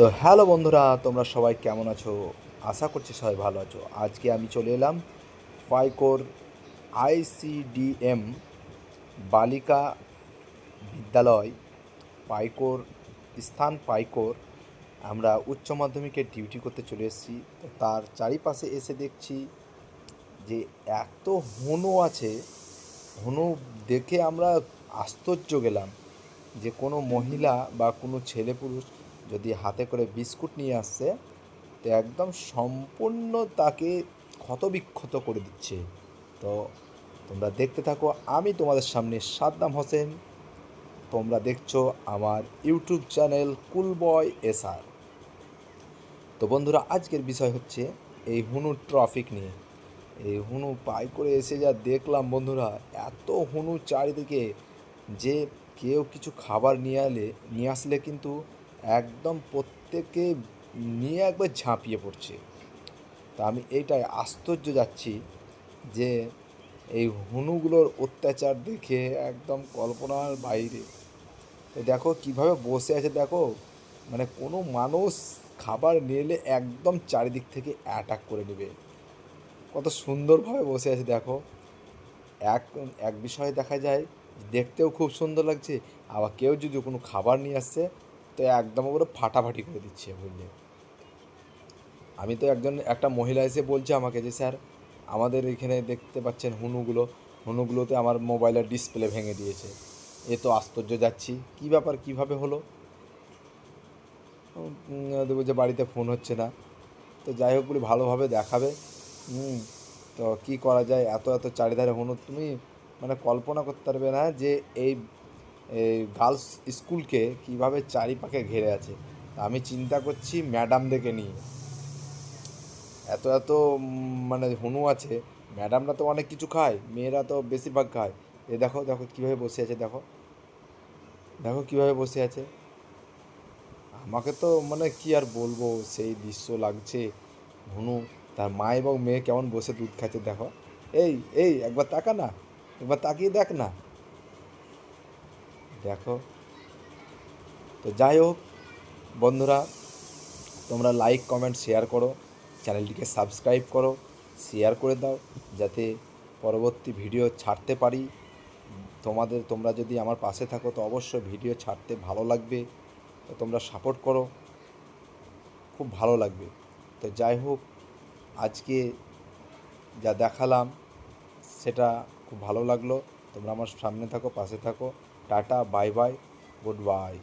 তো হ্যালো বন্ধুরা, তোমরা সবাই কেমন আছো? আশা করছি সবাই ভালো আছো। আজকে আমি চলে এলাম পাইকোর আইসিডিএম বালিকা বিদ্যালয়, পাইকোর স্থান পাইকোর। আমরা উচ্চ মাধ্যমিকে ডিউটি করতে চলে এসেছি। তো তার চারিপাশে এসে দেখছি যে এত হনু আছে। হনু দেখে আমরা আশ্চর্য গেলাম যে কোনো মহিলা বা কোনো ছেলে পুরুষ যদি হাতে করে বিস্কুট নিয়ে আসছে, তো একদম সম্পূর্ণ তাকে ক্ষতবিক্ষত করে দিচ্ছে। তো তোমরা দেখতে থাকো, আমি তোমাদের সামনে সাদ্দাম হোসেন। তোমরা দেখছো আমার ইউটিউব চ্যানেল কুল বয় এসআর। তো বন্ধুরা, আজকের বিষয় হচ্ছে এই হুনুর ট্রাফিক নিয়ে। এই হুনু পাই করে এসে যা দেখলাম বন্ধুরা, এত হুনু চারিদিকে যে কেউ কিছু খাবার নিয়ে আসলে কিন্তু একদম প্রত্যেকে নিয়ে একবার ঝাঁপিয়ে পড়ছে। তা আমি এইটাই আশ্চর্য যাচ্ছি যে এই হনুগুলোর অত্যাচার দেখে একদম কল্পনার বাইরে। তো দেখো কিভাবে বসে আছে, দেখো মানে কোনো মানুষ খাবার নিয়ে এলে একদম চারিদিক থেকে অ্যাটাক করে নেবে। কত সুন্দরভাবে বসে আছে দেখো। এক এক বিষয়ে দেখা যায় দেখতেও খুব সুন্দর লাগছে, আবার কেউ যদি কোনো খাবার নিয়ে আসছে তো একদম ওগুলো ফাটাফাটি করে দিচ্ছে, বুঝলে। আমি তো একটা মহিলা এসে বলছে আমাকে যে স্যার, আমাদের এখানে দেখতে পাচ্ছেন হনুগুলোতে আমার মোবাইলের ডিসপ্লে ভেঙে দিয়েছে। এ তো আশ্চর্য যাচ্ছি, কী ব্যাপার, কীভাবে হলো। দেবো যে বাড়িতে ফোন হচ্ছে না। তো যাই হোক, বলি ভালোভাবে দেখাবে। তো কী করা যায়, এত এত চারিধারে হনু, তুমি মানে কল্পনা করতে পারবে না যে এই এই গার্লস স্কুলকে কীভাবে চারিপাশে ঘিরে আছে। তা আমি চিন্তা করছি ম্যাডামদেরকে নিয়ে, এত এত মানে হনু আছে। ম্যাডামরা তো অনেক কিছু খায়, মেয়েরা তো বেশিরভাগ খায়। এ দেখো দেখো কীভাবে বসে আছে, দেখো দেখো কীভাবে বসে আছে। আমাকে তো মানে কি আর বলবো, সেই দৃশ্য লাগছে। হনু, তার মা এবং মেয়ে কেমন বসে দুধ খাচ্ছে দেখো। এই এই একবার তাকা না, একবার তাকিয়ে দেখ না, দেখো। তো যাই হোক বন্ধুরা, তোমরা লাইক কমেন্ট শেয়ার করো, চ্যানেলটিকে সাবস্ক্রাইব করো, শেয়ার করে দাও, যাতে পরবর্তী ভিডিও ছাড়তে পারি। তোমরা যদি আমার পাশে থাকো তো অবশ্যই ভিডিও ছাড়তে ভালো লাগবে। তো তোমরা সাপোর্ট করো, খুব ভালো লাগবে। তো যাই হোক, আজকে যা দেখালাম সেটা খুব ভালো লাগলো। তোমরা আমার সামনে থাকো, পাশে থাকো। Tata, bye bye, good bye.